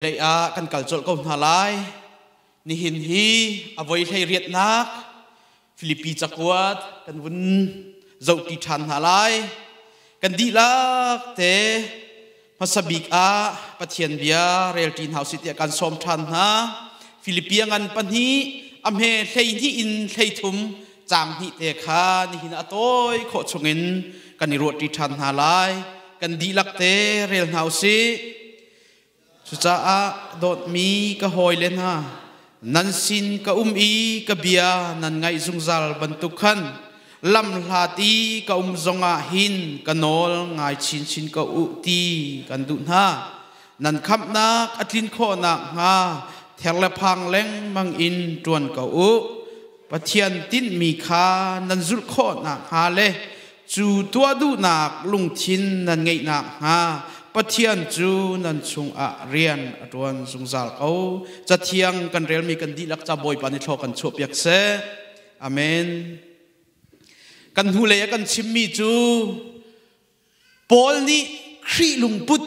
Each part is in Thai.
เลยกันกัลจดก็น่าไล่นี่หินฮีอวัยไทยเรียดนักฟิลิปปีจักรวรรดิกันวุ่นเจ้าติชันน่าไล่กันดีลักเตมาสบิกปะเทียนเบียเรลตินเฮาสิเตียกันสมทันนะฟิลิปปีงันปันฮีอเมเทยที่อินเทยทุมจางฮิเตคานี่หินอโต้ยโคชงเงินกันนิโรติชันน่าไล่กันดีลักเตเรลเฮาสิสุจ้าโดดมีก็หอยเลนะนันสินก็อีก็เบียนันไงซุงซาลบรรทุกขันลำลาตีก็ซงอาหินก็นอลไงชินก็อุตีกันดุนะนันขับนักอัดลินโคนักฮะแถวละพังเล้งมังอินจวนก็อุปะเทียนตินมีคานันจุลโคนักฮาเลจูตัวดูนักลุงทินนันไงนักฮะปะเทียนจูนันชุงเรียนอดวนสุงซาลเขาจะเทียงกันเรียลมีกันดีลักจะบ่อยปานิโชกันชวบยักเสอเมนกันหูเลยกันชิมมีจูปอลนี่ครีลุงปุด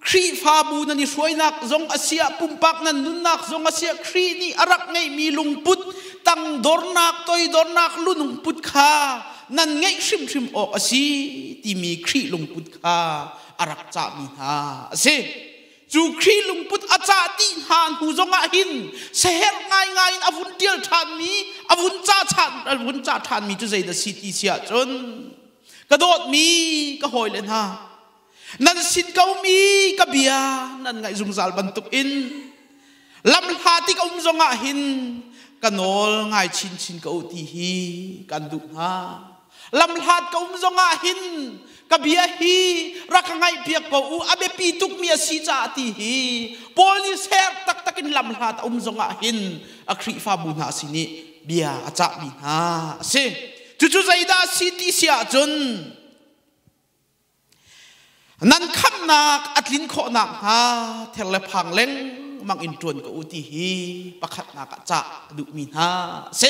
ครีฟาบูนันนี่ช่วยนักจงอาเซียปุ่มปักนันนุนนักจงอาเซียครีนี่อารักไงมีลุงปุดตั้งดอร์นักตัวดอร์นักลุงปุดข้านั่นไงชิมออกอาซีที่มีครีลุงปุดข้าอารักจ่ามีฮาเสจูครีลุงปุดอาจารย์ที่หานหูจงอาหินเสหง่ายอวุนเดียลทานมีอวุนจ่าทานมีจุใจเดสิติเสียจนกระโดดมีก็หอยเลยนะนั่นสินเกามีก็เบียนั่นไงซุงซาลบรรทุกอินลำหาที่ก็จงอาหินกันโนลง่ายชินก็อุติฮีกันดุฮาลำหาก็จงอาหินกบียฮีรักง่ายเพียกปูอาเบปีตุกมีสีจ่าตีฮีโพลิสเฮร์ตักกินลำหาตจงอาหินอัครีฟาบุญหาสินีเบียอาจับมีฮาเสจุใจดาสิติเสียจนนั่นคำนักอัดลินโคนักฮาเทเลพังเล้งมังอินทวนก็อุติฮีประคัดนักจับดุมีฮาเส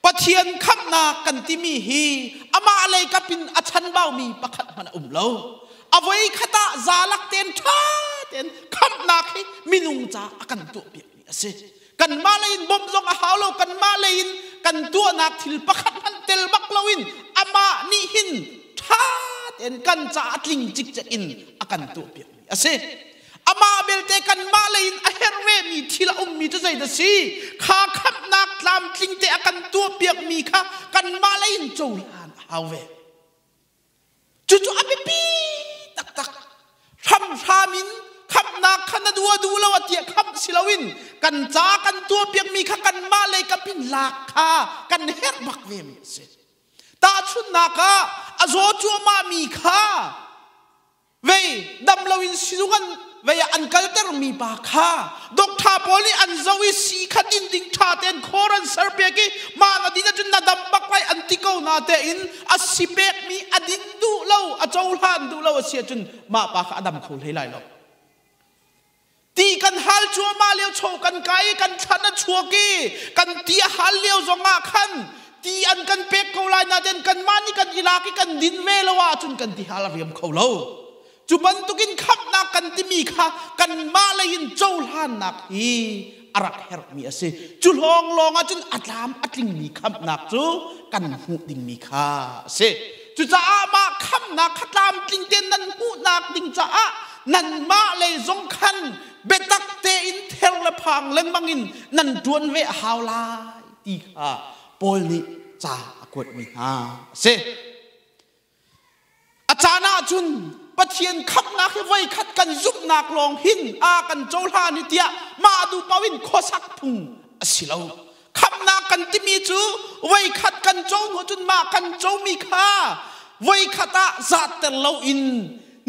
ปะเทียนคำนากันที่มีฮีอามาอะไรก็เป็นอาชันเบามีประคัดมันเลาเอาไว้ขตาซาลักเตนท่าเตนคำนาคีมินุงจ้ากันตัวเปียกนี่สิกันมาเลยบ่มจงอาหาโลกันมาเลยกันตัวนักทิลประคัดมันเตลบักลาวินอามานี่หินท่าเตนกันจ้าลิงจิกจะอินกันตัวเปียกนี่สิอามาเบลเตกันมาเลยอาเฮรเวมีทีละมีจะใจเดสิข้าขับนักลามลิงเตะกันตัวเปียกมีข้ากันมาเลยโจลานเอาเวจู่ๆอาเบปีตักทำชามินขับนักขันดูแล้วว่าเตียขับศิลวินกันจ้ากันตัวเปียกมีข้ากันมาเลยกับพินหลักข้ากันเฮรบักเวมีเสตาชุนนักอาโจจัวมามีข้าเวดำลาวินสิลุกันเวียอันกัลเตอร์มีปากข้าดอกทาโพลีอันจวิสีขัดดินดิ่งชาเตนโครันเซอร์เปียกีมาณดินจุนนาดัมปักไรอันติโกนาเตอินอัสซิเปกมีอดินดูเล่าอเจ้าฮันดูเล่าเสียจุนมาปากอดัมเขาเลยไล่เราตีกันฮัลชัวมาเลี้ยวโชกันไกกันชันชัวกีกันตีฮัลเลี้ยวจงอาขันตีอันกันเป็กเขาไล่นาเดนกันมานี่กันอิลากีกันดินเวลว่าจุนกันตีฮัลเรียมเขาเล่าจุบันตุกินขับนักกันที่มีข้ากันมาเลยยินโจลหันนักฮีอารักเฮร์มีอาศัยจุลองจุนอัดลามอัดลิงมีขับนักจูกันหูดิงมีข้าเสจุจ้ามาขับนักขัดลามลิงเตนนันหูนักดิงจ้านันมาเลยจงขันเบตักเตอินเทลเลพังเล่งบังอินนันดวนเวฮาวลาตีข้าโพลิจ้ากวดมีข้าเสอาจารย์จุนปะเทียนขับนักไว้ขัดกันยุบนักลองหินกันโจลานิเตียมาดูปวินโคสักพุงสิเราขับนักกันที่มีจูไว้ขัดกันโจหัวจุนมากันโจมีข้าไว้ขัดจัดแต่เราอิน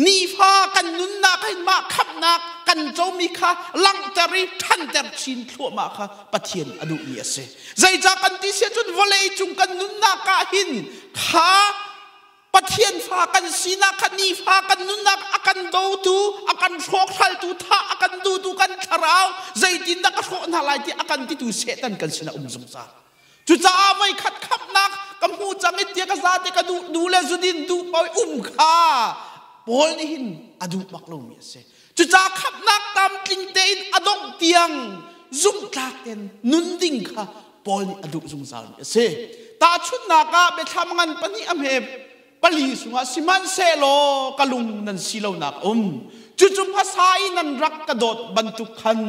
นีฟ้ากันนุนนักให้มาขับนักกันโจมีข้าลังแต่ริทันแต่ชินทั่วมาข้าปะเทียนอดุเมียเสใจจากกันที่เสียจุนวะเลยจุงกันนุนนักหินข้าปะเทียนฟ้ากันสีนักนีฟ้ากันนุนักอากันดูตูอากันโชกทัลตูท่าอากันดูกันทาราวใจดินนักโชกนาลายที่อากันที่ดูเสตันกันสินะสงสารจุจ้าไม่ขัดขับนักกำหูจังไอเตียกษาเตกดูเลจุดินดูไปข้าบอลนี่หินอดูบักลงมีเส จุจ้าขับนักตามติงเตนอดงเตียงซุ่มตากเต็นนุนดิ่งค่ะปอลอดุซุงสาวเสตาชุดนากาเบทำงานปนิอเมปลีสุงาสิมันเซโลกลุงนันสิโลนักจุจุภาษาอินันรักกระโดดบรรทุกขัน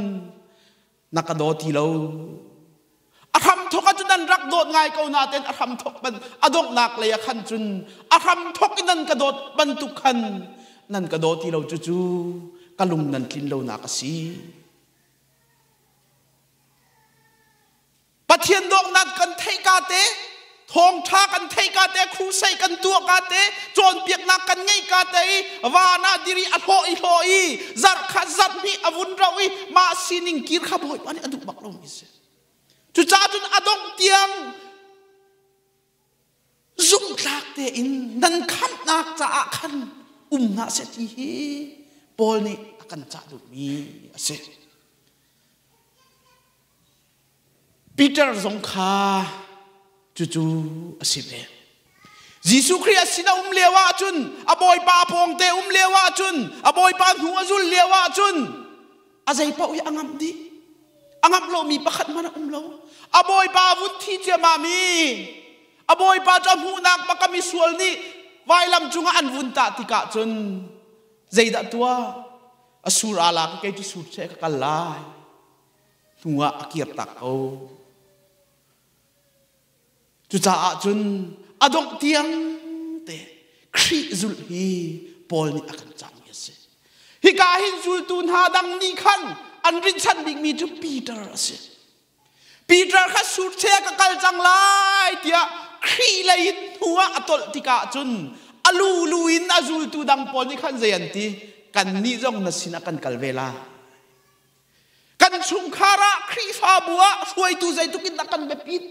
นักกระโดดทีเราอาคำทกจุนันรักโดดง่ายเกาหนาเต็นอาคำทกบันอดกนักเลยขันจุนอาคำทกนันกระโดดบรรทุกขันนันกระโดดทีเราจุจุกลุงนันกินเรานักสีปะเทียนดอกนัดกันเทกาเตทองชากันเทกาเตครูใส่กันตัวกาเตโจนเปียกนักกันไงกาเตวานาดิริอโหอิโหอีจัดขัดจัดมีอวุนเราอีมาสินิงกิรขับหอยวันนี้อดุบักลงมิเสจุจ้าจุนอดงเตียงซุ่มตากเตอินนันคำนักจะอาคันนาเสตีฮีปอลนี่อากันจะดุมีเสปีเตอร์สงขาจู่ๆสิเบยิสุคริสต์สินะเลวะจุนอบอยปาพงเตเลวะจุนอบอยปาหัวจุนเลวะจุนอาใจปะอุยangam di angam lo mi pakat mana lo aboy pa vun thi che ma mi aboy pa jam hu nak pa kami sual ni vai lam chunga an vun ta tika chun zeida tua asur ala ke tu sur che ka kalai tunga akir tak o chu cha a chun adok tiang te khri zul hi pol ni akan chang yese hi ka hin zul tun ha dang ni khan an rin chan big mi to Peter ase Peter kha sur che ka kal chang lai tia khri lai huwa atol tika chun alu luin azul tu dang pol ni khan zayanti kan ni jong na sina kan kalvela kan sungkhara khri fa bua suai tu zai tu kin kan bepit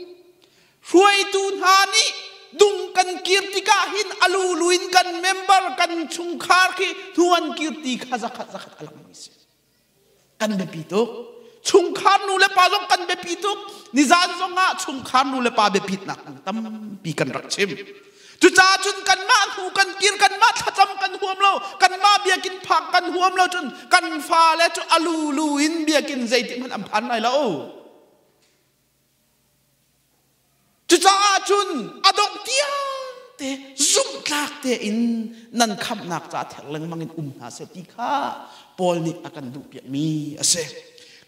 suai tu hani dung kan kirtika hin alu luin kan member kan sungkhar ki thuan kirti khaza khaza alam ni se kan bepitok sungkhar nu le pa jong kan bepitok nizan zonga sungkhar nu le pa bepit nak tam pi kan rakchem chu cha chun kan ma hu kan kir kan ma thacham kan huam lo kan ma bia kin phak kan huam lo chun kan fa le chu alu luin bia kin zaitin han am phan lai lo chu cha chun adok tiang te zum tlak te in nan kham nak cha thleng mangin na se ti kha pol ni akan du pia mi ase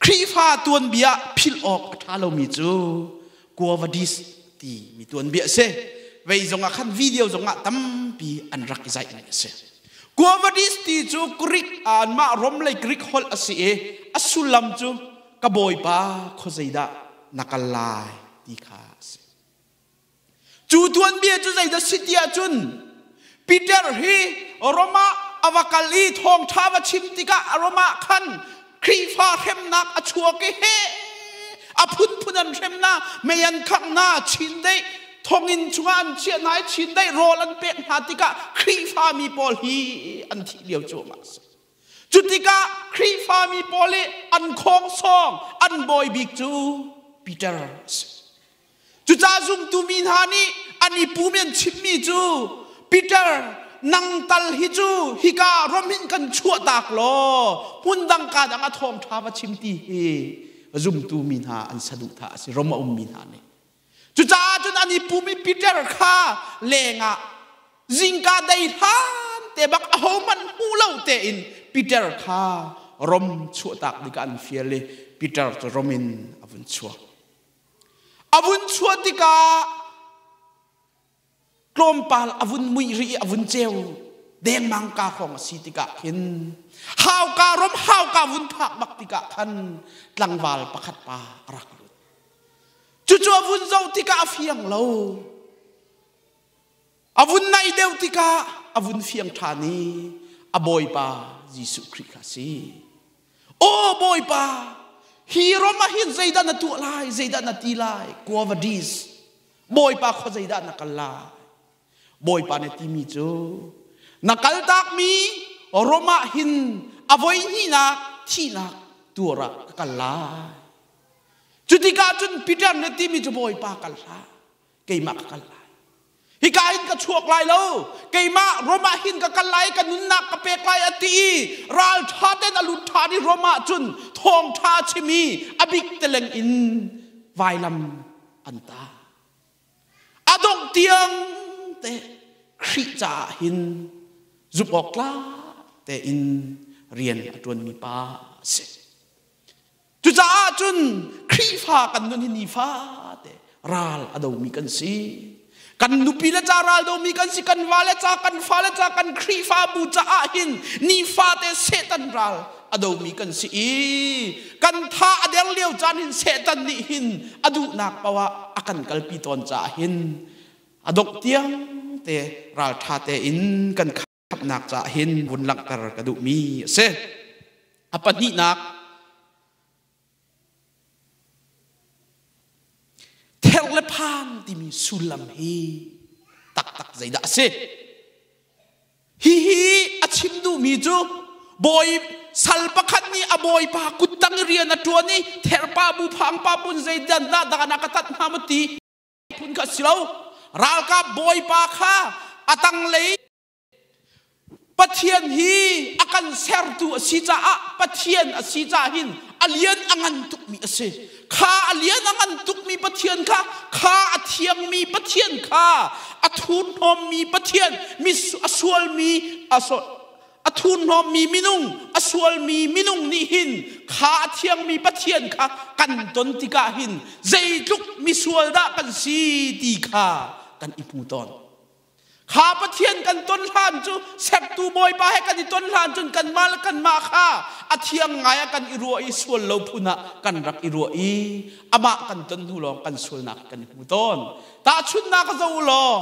khri fa tuan bia phil ok athalo mi chu kuavadis ti mi tuan bia se vei zonga khan video zonga tampi an rak zai ni se kuavadis ti chu krik an ma rom lai krik hol ase asulam chu kaboi pa khozeida nakalai ti kha se chu tuan bia chu zai da sitia chun Peter hi roma avakali thong thawa chimtika aroma khan khrifa khemnak achua ke he aphun phunan remna meyan khakna chindei thongin chuan chia nai chindei rolan pe hatika khrifa mi pol hi an thi liau chu ma chutika khrifa mi pole an khong song an boy big chu Peter chu cha zum tu min hani ani pumen chimmi chu Peter nang tal hi chu hika romin kan chua tak lo hundang ka dang a thom thawa chimti he zum tu min ha an sadu tha si roma min ha ne chu cha chun ani pumi Peter kha lenga zingka dai than te bak a homan hu lo te in Peter kha rom chua tak ni kan fiele Peter to romin avun chua tika klompal avun muiri avun cheu deng mang ka khong sitika hin haw ka rom haw ka vun phak bak tika khan tlangwal pakhat pa rak lut chu avun zau tika afiang lo avun nai deu tika avun fiang thani aboy pa Jesu Christ si o boy pa hi roma hin zaida na tu lai zaida na ti lai kuavadis boy pa kho zaida na kala boy pa ne ti mi chu nakal tak mi roma hin avoi ni na thi na tura kala chutika chun Peter ne ti mi chu boy pa kala ke ma kala ฮิกาหินก็ชวกลายแล้วเกมาโรมาหินก็กันไลกันนุนนักก็เปกลายอตีรัลทาเตนอลุทาดิโรมาจุนทองทาชิมีอบิกเตเลงอินไวลัมอันตาอดงเตียงเตคริจาหินจุบออกลาเตอินเรียนอดวนมีป้าเสจุจ้าจุนครีฟ้ากันนุนหินีฟ้าเตรัลอดงมีกันสีกันนุปีละจาราโดมีกันสิกันวาละจากันฟ้าละจากันครีฟ้าบูจาหินนีฟ้าเตเซตันรัลอดูมีกันสิกันท่าเดียงเลี้ยวจานหินเซตันนี่หินอดูนักปวะอากันกัลปีตอนจาหินอดกเตียงเตรัลท่าเตอินกันขับนักจาหินบุญหลักกระดูมีเซอปนินักเทเลพานที่มีสุลัมฮีตักใจด่าเสฮีอาชิมดูมีจูบอยสัลปะขัดนี่อบอยปากุตังเรียนนัตัวนี้เทรปาบุพังปาปุนใจดันนาดานักตัดนามุตีพุนกัสเลวรัลกับบอยปาข้าอตังเลยปะเทียนฮีอากันเซร์ตูสิจ้าปะเทียนสิจ้าหินอเลียนอังันตุกมีเสข้าอเลียนอังันตุกมีปะเทียนข้าอเทียงมีปะเทียนข้าอทุนหอมมีปะเทียนมีอสวลมีอทุนหอมมีมินุงอสวลมีมินุงนี่หินข้าอเทียงมีปะเทียนข้ากันตนติกาหินใจลุกมีสวลดากันสีตีข้ากันอิปูตอนข้าปะเทียนกันต้นลานจูเสพตูบอยไปให้กันที่ต้นลานจนกันมาแล้วกันมาข้าอาเทียงไงกันอิรัวอีส่วนเราพูนะกันรักอิรัวอีอามากันต้นหูลองกันส่วนนักกันหูต้นตาชุนนักจะหูลอง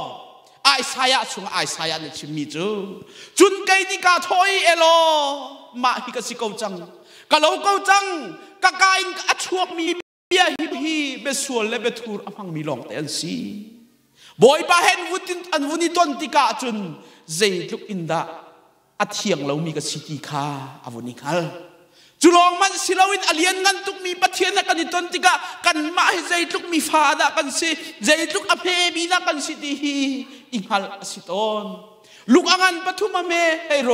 ไอสายะชุงไอสายะเนี่ยชิมีจูจุนไกนี่กาทอยเอโลมาฮิกสิเกาจังกะโลเกาจังกะกายกะชวกมีเบียฮิเบส่วนและเบทูร์อพังมีลองแต่อันซีบอยปาเห็นวุฒิอันวุฒิต้นติกาจุนเจลุกอินดาอัเทียงเรามีกับสิติคาอวุนิคัลจุลองมันสิลาวินอเลียนกันตุกมีปะเทียนกันต้นติกากันมาให้เจลุกมีฟาดากันสิเจลุกอเพมีนักกันสิติฮีอิงฮัลสิตอนลูกอังันปฐุมเมเฮโร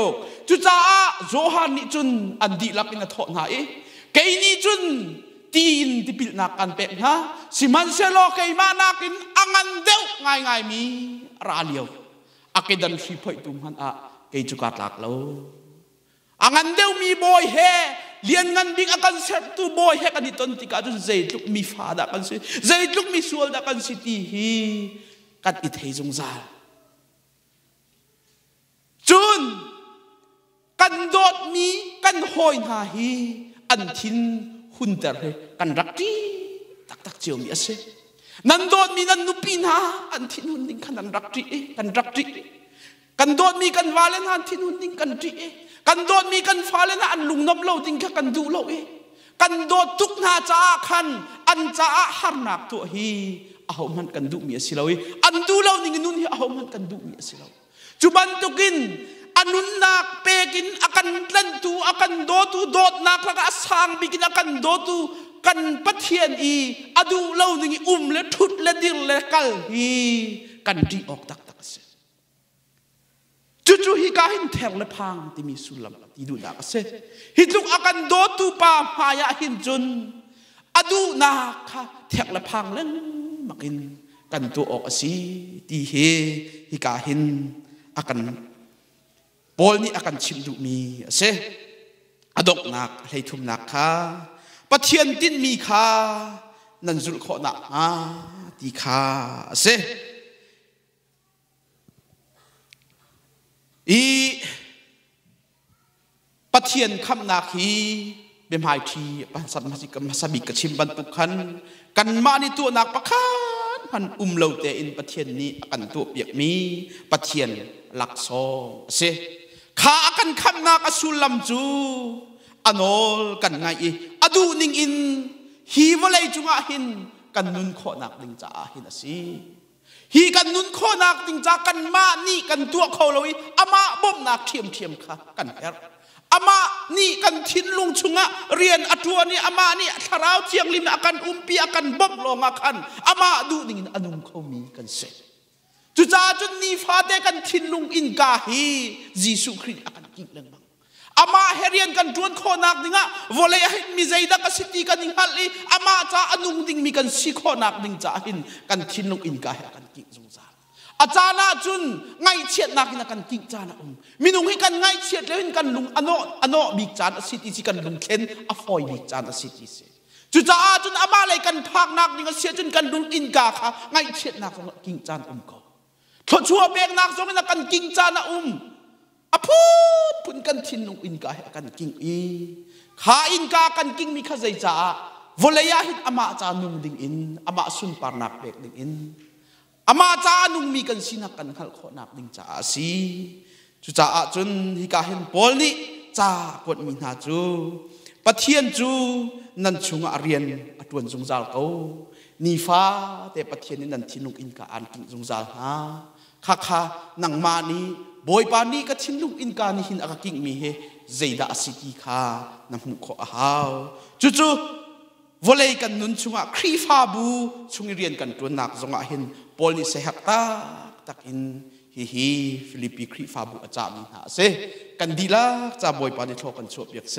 จุจ้าโจฮานิจุนอันดีลักอินทอนาเอเกนี่จุนตีนที่ปิดนักกันเป็ดฮะสิมันเชลโลเกยมานักินอังันเดียวง่ายมีราเลียวอาเกดันฟีพอยตุมฮันอะเกยจุกัดหลักแล้วอังันเดียวมีบอยเฮเลียนงันบิงอากันเซตตูบอยเฮกันนี่ต้นติกาจุนเจลุกมีฟาดากันสิเจลุกมีสวลดากันสิตีฮีกันอิทเฮจงซาจุนกันโดดมีกันหอยนาฮีอันทินหุ่นเตอร์กันรักดีตักเจียวมีอะไรนันโดดมีนันนุปีนาอันทินหุ่นดิ้งกันรักดีกันรักดีกันโดดมีกันวาเลนะอันทินหุ่นดิ้งกันดีกันโดดมีกันฟาเลนะอันลุงน้ำเล่าดิ้งกันดูเล่ากันโดดทุกนาจ้าคันอันจ้าฮาร์นักตัวฮีเอามันกันดูมีอะไรอันดูเล่าดิ้งนุ่นฮีเอามันกันดูมีอะไรจุบันตุกินอนุนักเปกินอากันเล่นตูอากันโดตูโดดนักแล้วก็สร้างบิกินอากันโดตูกันปัทเทียนอีอดูเล่าหนึ่งและทุดและดิลและกัลฮีกันดีออกตักเสจู่ๆฮิกาหินแทงและพังที่มีสุลัมที่ดูนักเสฮิตุกอากันโดตูปาพายาหินจุนอดูนักแทงและพังเล่นมักินกันตัวออกสิที่เฮฮิกาหินอากันบอลนี่อาการชิมดูมีเสอดกนักให้ทุ่มนักค่ะปะเทียนตินมีค่ะนันจุลขอนักตีค่ะเสอีปะเทียนคำนักฮีเป็นหายทีปันสัตมาสิกมาสบิกชิมบันตุขันกันมาในตัวนักประคันมันเลาเตอินปะเทียนนี้กันตัวเปียกมีปะเทียนหลักซอเสข้ากันคำนักสุลัมจูอันอลกันไงอดูนิงอินฮีวลัยจุงอาหินกันนุนขอนักดิงจ้าหินสิฮีกันนุนขอนักดิงจ้ากันมานี่กันตัวเขาเลยอามาบ่มนักเทียมค่ะกันแอร์อามานี่กันทิ้นลุงชุงะเรียนอัตัวนี่อามานี่ทาราวเทียงลิมอากันปีอากันบ่มลงอากันอามาดูนิงอนุเขามีกันเสร็จ จุจ้าจุนนีฟ้าเตกันทินลุงอินกาฮียิสุคริสต์อากันกิงเลงมังอามาเฮเรียนกันจวนโคนักดิงะวอลเลยหินมีใจดักสิติกันนิฮัลลีอามาจ้าอนุงดิงมีกันสิโคนักดิงจ้าหินกันทินลุงอินกาฮีอากันกิงสงสารอาจารย์จุนไงเชียดนักนักกันกิงจานะมินุงให้กันไงเชียดเลยกันลุงอโนบิกจานสิติสิกันลุงเข็นอฟอยบิกจานสิติเสจุจ้าจุนอามาเลยกันพักนักดิงะเชียดจุนกันลุงอินกาค่ะไงเชียดนักกิงจานก็ทดชัวเบกนักสงนักกันกิงจานะอพูดกันทินลุงอินกาให้กันกิงข้าอินกากันกิงมีข้าใจจ้าวลยาหิตอามาจานุงดิ่งอินอามาสุนปานักเบกดิ่งอินอามาจานุงมีกันสินักกันขัลโคนักดิ่งจ้าสิจุจ้าจุนฮิกาเห็นปอลนี่จ้ากดมินาจูปะเทียนจูนันชุงอาเรียนอตวนจงจาลเขานีฟ้าแต่ปะเทียนนี่นันทินลุงอินกาอันกิงจงจาลฮะข้านังมานีบอยปานีก็ทินลุงอินกานี่หินอากกิงมีเฮเจดาสิกีข้านำมุขอาหาวจู่ๆวอลเลยกันนุนชุงอาครีฟาบูชุงเรียนกันตัวนักจงอาเห็นปอลนี่เสหักตักอินฮิฟิลิปปีครีฟาบูอาจารย์มีหาเซกันดีละจ้าบอยปานีทอกันชวบเบียกเซ